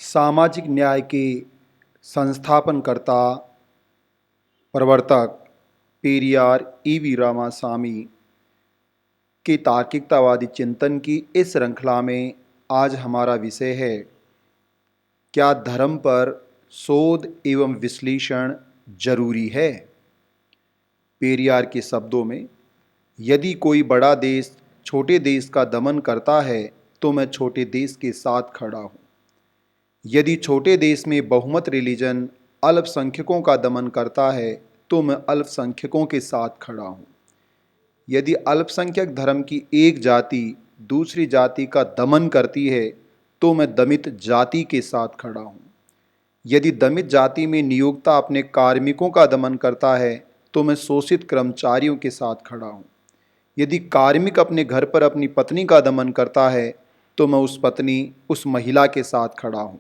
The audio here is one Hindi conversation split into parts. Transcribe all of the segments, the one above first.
सामाजिक न्याय के संस्थापनकर्ता प्रवर्तक पेरियार ईवी रामासामी के तार्किकतावादी चिंतन की इस श्रृंखला में आज हमारा विषय है, क्या धर्म पर शोध एवं विश्लेषण जरूरी है। पेरियार के शब्दों में, यदि कोई बड़ा देश छोटे देश का दमन करता है तो मैं छोटे देश के साथ खड़ा हूँ। यदि छोटे देश में बहुमत रिलीजन अल्पसंख्यकों का दमन करता है तो मैं अल्पसंख्यकों के साथ खड़ा हूँ। यदि अल्पसंख्यक धर्म की एक जाति दूसरी जाति का दमन करती है तो मैं दमित जाति के साथ खड़ा हूँ। यदि दमित जाति में नियोक्ता अपने कार्मिकों का दमन करता है तो मैं शोषित कर्मचारियों के साथ खड़ा हूँ। यदि कार्मिक अपने घर पर अपनी पत्नी का दमन करता है तो मैं उस महिला के साथ खड़ा हूँ,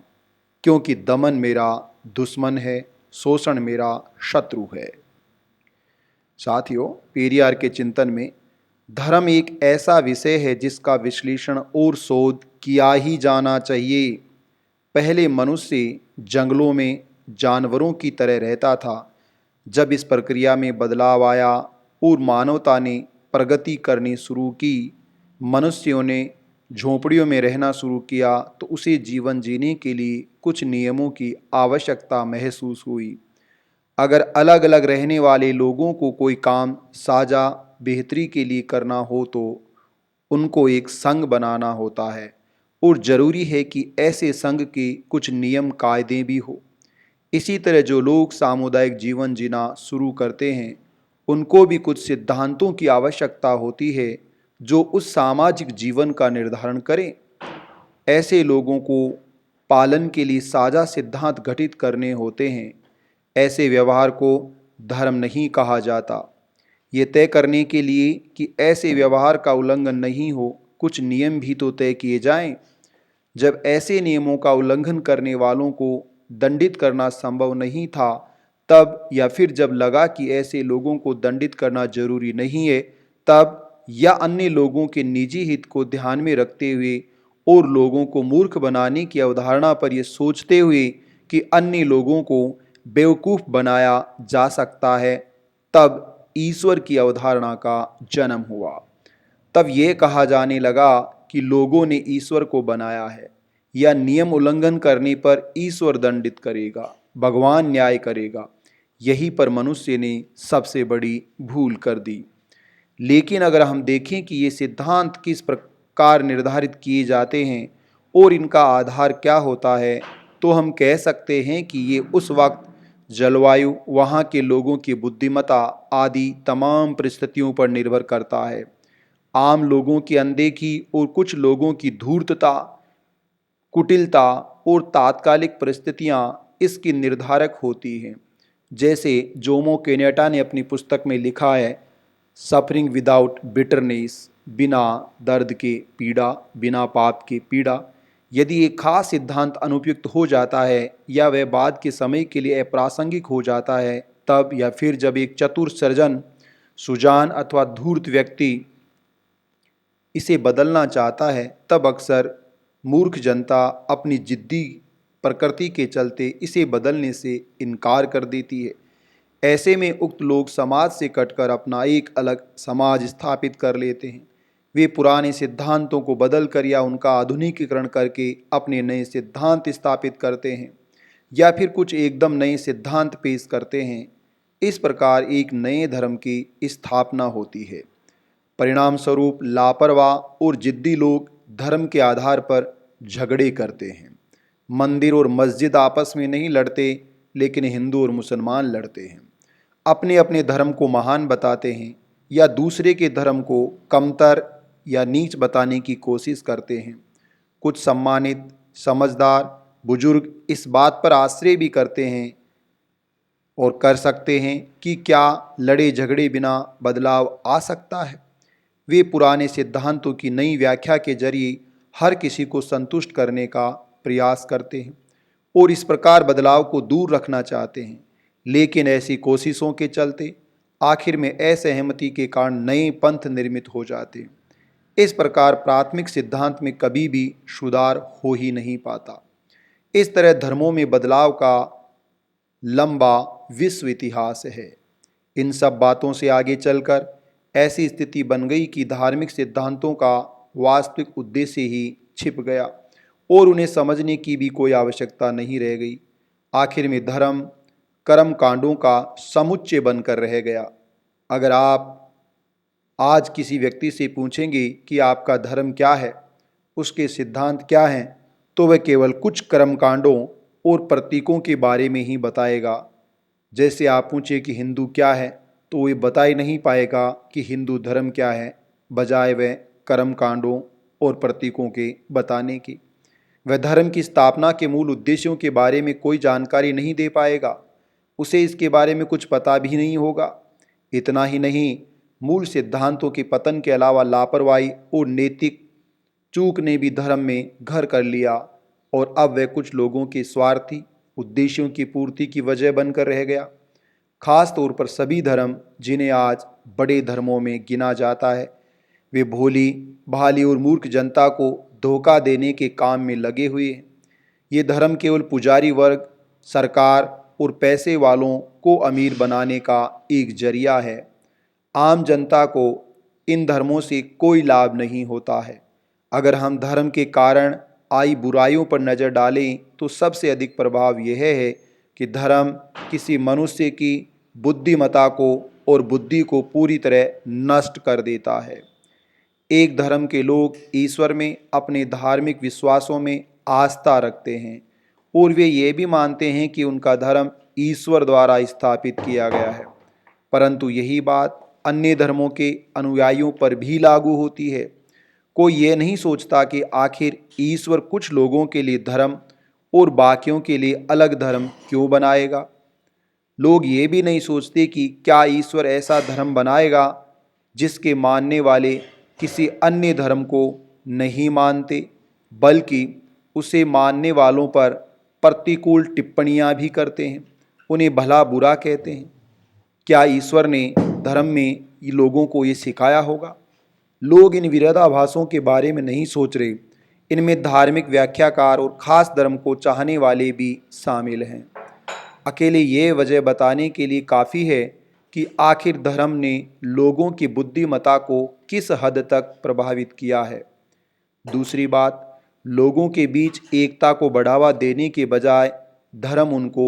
क्योंकि दमन मेरा दुश्मन है, शोषण मेरा शत्रु है। साथियों, पेरियार के चिंतन में धर्म एक ऐसा विषय है जिसका विश्लेषण और शोध किया ही जाना चाहिए। पहले मनुष्य जंगलों में जानवरों की तरह रहता था। जब इस प्रक्रिया में बदलाव आया और मानवता ने प्रगति करनी शुरू की, मनुष्यों ने झोंपड़ियों में रहना शुरू किया तो उसे जीवन जीने के लिए कुछ नियमों की आवश्यकता महसूस हुई। अगर अलग अलग रहने वाले लोगों को कोई काम साझा बेहतरी के लिए करना हो तो उनको एक संघ बनाना होता है, और ज़रूरी है कि ऐसे संघ के कुछ नियम कायदे भी हो। इसी तरह जो लोग सामुदायिक जीवन जीना शुरू करते हैं उनको भी कुछ सिद्धांतों की आवश्यकता होती है जो उस सामाजिक जीवन का निर्धारण करें। ऐसे लोगों को पालन के लिए साझा सिद्धांत गठित करने होते हैं। ऐसे व्यवहार को धर्म नहीं कहा जाता। ये तय करने के लिए कि ऐसे व्यवहार का उल्लंघन नहीं हो, कुछ नियम भी तो तय किए जाएं। जब ऐसे नियमों का उल्लंघन करने वालों को दंडित करना संभव नहीं था, तब या फिर जब लगा कि ऐसे लोगों को दंडित करना जरूरी नहीं है, तब या अन्य लोगों के निजी हित को ध्यान में रखते हुए और लोगों को मूर्ख बनाने की अवधारणा पर यह सोचते हुए कि अन्य लोगों को बेवकूफ़ बनाया जा सकता है, तब ईश्वर की अवधारणा का जन्म हुआ। तब यह कहा जाने लगा कि लोगों ने ईश्वर को बनाया है, या नियम उल्लंघन करने पर ईश्वर दंडित करेगा, भगवान न्याय करेगा। यही पर मनुष्य ने सबसे बड़ी भूल कर दी। लेकिन अगर हम देखें कि ये सिद्धांत किस प्रकार निर्धारित किए जाते हैं और इनका आधार क्या होता है, तो हम कह सकते हैं कि ये उस वक्त जलवायु, वहाँ के लोगों की बुद्धिमत्ता आदि तमाम परिस्थितियों पर निर्भर करता है। आम लोगों की अनदेखी और कुछ लोगों की धूर्तता, कुटिलता और तात्कालिक परिस्थितियाँ इसकी निर्धारक होती हैं। जैसे जोमो केनेटा ने अपनी पुस्तक में लिखा है, सफरिंग विदाउट बिटरनेस, बिना दर्द के पीड़ा, बिना पाप के पीड़ा। यदि एक खास सिद्धांत अनुपयुक्त हो जाता है या वह बाद के समय के लिए अप्रासंगिक हो जाता है, तब या फिर जब एक चतुर सर्जन, सुजान अथवा धूर्त व्यक्ति इसे बदलना चाहता है, तब अक्सर मूर्ख जनता अपनी जिद्दी प्रकृति के चलते इसे बदलने से इनकार कर देती है। ऐसे में उक्त लोग समाज से कटकर अपना एक अलग समाज स्थापित कर लेते हैं। वे पुराने सिद्धांतों को बदलकर या उनका आधुनिकीकरण करके अपने नए सिद्धांत स्थापित करते हैं, या फिर कुछ एकदम नए सिद्धांत पेश करते हैं। इस प्रकार एक नए धर्म की स्थापना होती है। परिणाम स्वरूप लापरवाह और जिद्दी लोग धर्म के आधार पर झगड़े करते हैं। मंदिर और मस्जिद आपस में नहीं लड़ते, लेकिन हिंदू और मुसलमान लड़ते हैं। अपने अपने धर्म को महान बताते हैं या दूसरे के धर्म को कमतर या नीच बताने की कोशिश करते हैं। कुछ सम्मानित समझदार बुजुर्ग इस बात पर आश्रय भी करते हैं और कर सकते हैं कि क्या लड़े झगड़े बिना बदलाव आ सकता है। वे पुराने सिद्धांतों की नई व्याख्या के जरिए हर किसी को संतुष्ट करने का प्रयास करते हैं और इस प्रकार बदलाव को दूर रखना चाहते हैं। लेकिन ऐसी कोशिशों के चलते आखिर में असहमति के कारण नए पंथ निर्मित हो जाते हैं। इस प्रकार प्राथमिक सिद्धांत में कभी भी सुधार हो ही नहीं पाता। इस तरह धर्मों में बदलाव का लंबा विश्व इतिहास है। इन सब बातों से आगे चलकर ऐसी स्थिति बन गई कि धार्मिक सिद्धांतों का वास्तविक उद्देश्य ही छिप गया और उन्हें समझने की भी कोई आवश्यकता नहीं रह गई। आखिर में धर्म कर्म कांडों का समुच्चय बनकर रह गया। अगर आप आज किसी व्यक्ति से पूछेंगे कि आपका धर्म क्या है, उसके सिद्धांत क्या हैं, तो वह केवल कुछ कर्मकांडों और प्रतीकों के बारे में ही बताएगा। जैसे आप पूछे कि हिंदू क्या है, तो वह बता ही नहीं पाएगा कि हिंदू धर्म क्या है, बजाय वह कर्मकांडों और प्रतीकों के बताने की। वह धर्म की स्थापना के मूल उद्देश्यों के बारे में कोई जानकारी नहीं दे पाएगा, उसे इसके बारे में कुछ पता भी नहीं होगा। इतना ही नहीं, मूल सिद्धांतों के पतन के अलावा लापरवाही और नैतिक चूक ने भी धर्म में घर कर लिया और अब वह कुछ लोगों के स्वार्थी उद्देश्यों की पूर्ति की वजह बनकर रह गया। खास तौर पर सभी धर्म जिन्हें आज बड़े धर्मों में गिना जाता है, वे भोली भाली और मूर्ख जनता को धोखा देने के काम में लगे हुए हैं। ये धर्म केवल पुजारी वर्ग, सरकार और पैसे वालों को अमीर बनाने का एक जरिया है। आम जनता को इन धर्मों से कोई लाभ नहीं होता है। अगर हम धर्म के कारण आई बुराइयों पर नज़र डालें तो सबसे अधिक प्रभाव यह है कि धर्म किसी मनुष्य की बुद्धिमत्ता को और बुद्धि को पूरी तरह नष्ट कर देता है। एक धर्म के लोग ईश्वर में अपने धार्मिक विश्वासों में आस्था रखते हैं और वे ये भी मानते हैं कि उनका धर्म ईश्वर द्वारा स्थापित किया गया है, परंतु यही बात अन्य धर्मों के अनुयायियों पर भी लागू होती है। कोई ये नहीं सोचता कि आखिर ईश्वर कुछ लोगों के लिए धर्म और बाकियों के लिए अलग धर्म क्यों बनाएगा। लोग ये भी नहीं सोचते कि क्या ईश्वर ऐसा धर्म बनाएगा जिसके मानने वाले किसी अन्य धर्म को नहीं मानते, बल्कि उसे मानने वालों पर प्रतिकूल टिप्पणियां भी करते हैं, उन्हें भला बुरा कहते हैं। क्या ईश्वर ने धर्म में लोगों को ये सिखाया होगा? लोग इन विरोधाभासों के बारे में नहीं सोच रहे। इनमें धार्मिक व्याख्याकार और खास धर्म को चाहने वाले भी शामिल हैं। अकेले ये वजह बताने के लिए काफ़ी है कि आखिर धर्म ने लोगों की बुद्धिमत्ता को किस हद तक प्रभावित किया है। दूसरी बात, लोगों के बीच एकता को बढ़ावा देने के बजाय धर्म उनको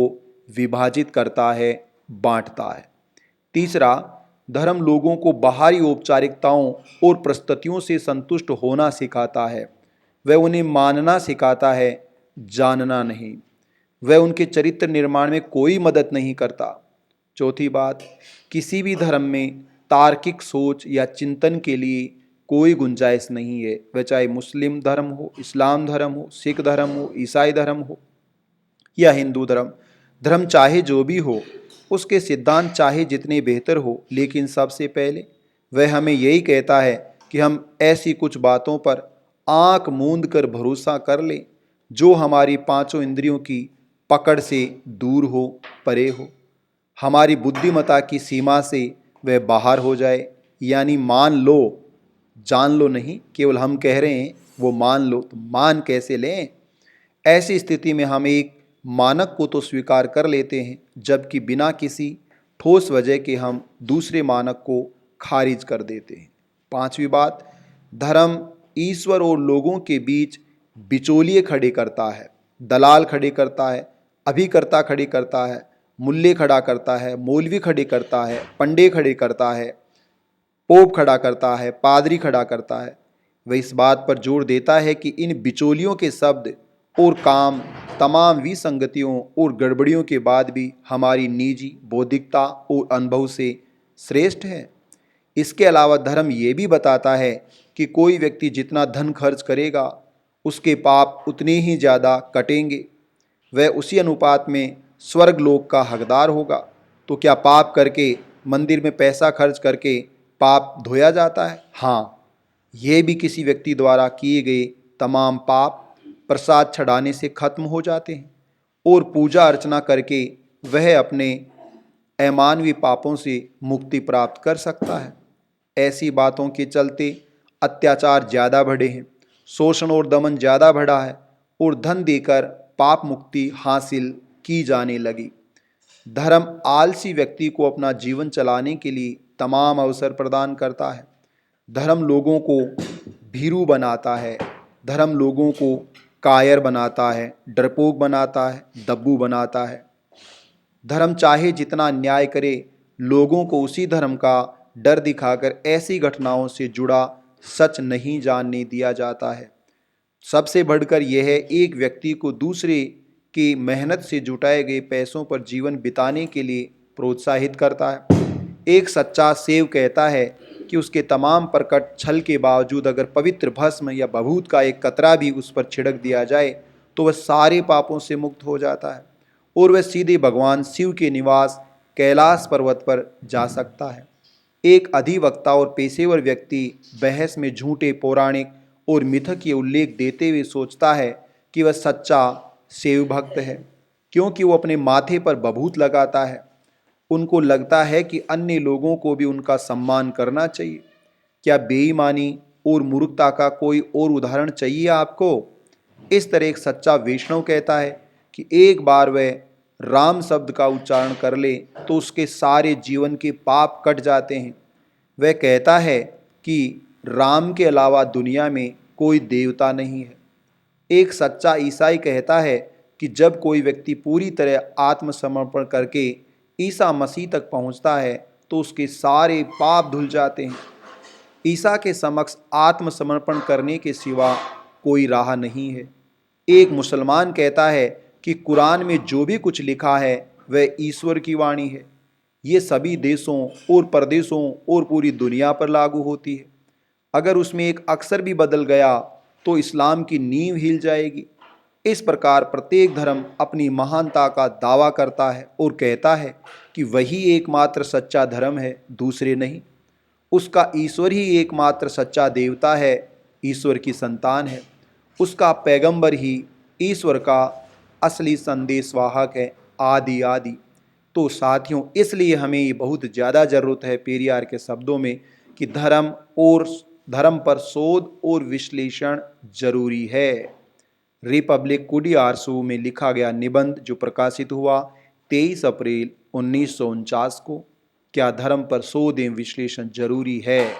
विभाजित करता है, बांटता है। तीसरा, धर्म लोगों को बाहरी औपचारिकताओं और प्रस्तुतियों से संतुष्ट होना सिखाता है। वह उन्हें मानना सिखाता है, जानना नहीं। वह उनके चरित्र निर्माण में कोई मदद नहीं करता। चौथी बात, किसी भी धर्म में तार्किक सोच या चिंतन के लिए कोई गुंजाइश नहीं है। वह चाहे मुस्लिम धर्म हो, इस्लाम धर्म हो, सिख धर्म हो, ईसाई धर्म हो या हिंदू धर्म। धर्म चाहे जो भी हो, उसके सिद्धांत चाहे जितने बेहतर हो, लेकिन सबसे पहले वह हमें यही कहता है कि हम ऐसी कुछ बातों पर आंख मूंद कर भरोसा कर लें जो हमारी पांचों इंद्रियों की पकड़ से दूर हो, परे हो, हमारी बुद्धिमत्ता की सीमा से वह बाहर हो जाए। यानी मान लो, जान लो नहीं, केवल हम कह रहे हैं वो मान लो, तो मान कैसे लें? ऐसी स्थिति में हम एक मानक को तो स्वीकार कर लेते हैं, जबकि बिना किसी ठोस वजह के हम दूसरे मानक को खारिज कर देते हैं। पांचवी बात, धर्म ईश्वर और लोगों के बीच बिचौलिए खड़े करता है, दलाल खड़े करता है, अभिकर्ता खड़े करता है, मूल्य खड़ा करता है, मौलवी खड़े करता है, पंडे खड़े करता है, पोप खड़ा करता है, पादरी खड़ा करता है। वह इस बात पर जोर देता है कि इन बिचौलियों के शब्द और काम तमाम विसंगतियों और गड़बड़ियों के बाद भी हमारी निजी बौद्धिकता और अनुभव से श्रेष्ठ है। इसके अलावा धर्म ये भी बताता है कि कोई व्यक्ति जितना धन खर्च करेगा, उसके पाप उतने ही ज़्यादा कटेंगे। वह उसी अनुपात में स्वर्ग लोक का हकदार होगा। तो क्या पाप करके, मंदिर में पैसा खर्च करके पाप धोया जाता है? हाँ, ये भी किसी व्यक्ति द्वारा किए गए तमाम पाप प्रसाद चढ़ाने से खत्म हो जाते हैं और पूजा अर्चना करके वह अपने अमानवीय पापों से मुक्ति प्राप्त कर सकता है। ऐसी बातों के चलते अत्याचार ज़्यादा बढ़े हैं, शोषण और दमन ज़्यादा बढ़ा है और धन देकर पाप मुक्ति हासिल की जाने लगी। धर्म आलसी व्यक्ति को अपना जीवन चलाने के लिए तमाम अवसर प्रदान करता है। धर्म लोगों को भीरू बनाता है, धर्म लोगों को कायर बनाता है, डरपोक बनाता है, दब्बू बनाता है। धर्म चाहे जितना अन्याय करे, लोगों को उसी धर्म का डर दिखाकर ऐसी घटनाओं से जुड़ा सच नहीं जानने दिया जाता है। सबसे बढ़कर यह है, एक व्यक्ति को दूसरे की मेहनत से जुटाए गए पैसों पर जीवन बिताने के लिए प्रोत्साहित करता है। एक सच्चा सेव कहता है कि उसके तमाम प्रकट छल के बावजूद अगर पवित्र भस्म या भभूत का एक कतरा भी उस पर छिड़क दिया जाए तो वह सारे पापों से मुक्त हो जाता है और वह सीधे भगवान शिव के निवास कैलाश पर्वत पर जा सकता है। एक अधिवक्ता और पेशेवर व्यक्ति बहस में झूठे पौराणिक और मिथकीय उल्लेख देते हुए सोचता है कि वह सच्चा शिव भक्त है, क्योंकि वो अपने माथे पर भभूत लगाता है। उनको लगता है कि अन्य लोगों को भी उनका सम्मान करना चाहिए। क्या बेईमानी और मूर्खता का कोई और उदाहरण चाहिए आपको? इस तरह एक सच्चा वैष्णव कहता है कि एक बार वह राम शब्द का उच्चारण कर ले तो उसके सारे जीवन के पाप कट जाते हैं। वह कहता है कि राम के अलावा दुनिया में कोई देवता नहीं है। एक सच्चा ईसाई कहता है कि जब कोई व्यक्ति पूरी तरह आत्मसमर्पण करके ईसा मसीह तक पहुंचता है तो उसके सारे पाप धुल जाते हैं। ईसा के समक्ष आत्मसमर्पण करने के सिवा कोई राह नहीं है। एक मुसलमान कहता है कि कुरान में जो भी कुछ लिखा है वह ईश्वर की वाणी है। ये सभी देशों और प्रदेशों और पूरी दुनिया पर लागू होती है। अगर उसमें एक अक्षर भी बदल गया तो इस्लाम की नींव हिल जाएगी। इस प्रकार प्रत्येक धर्म अपनी महानता का दावा करता है और कहता है कि वही एकमात्र सच्चा धर्म है, दूसरे नहीं। उसका ईश्वर ही एकमात्र सच्चा देवता है, ईश्वर की संतान है। उसका पैगंबर ही ईश्वर का असली संदेशवाहक है, आदि आदि। तो साथियों, इसलिए हमें ये बहुत ज़्यादा ज़रूरत है पेरियार के शब्दों में कि धर्म पर शोध और विश्लेषण जरूरी है। रिपब्लिक कुडियारसू में लिखा गया निबंध जो प्रकाशित हुआ 23 अप्रैल 1949 को। क्या धर्म पर शोध एवं विश्लेषण जरूरी है?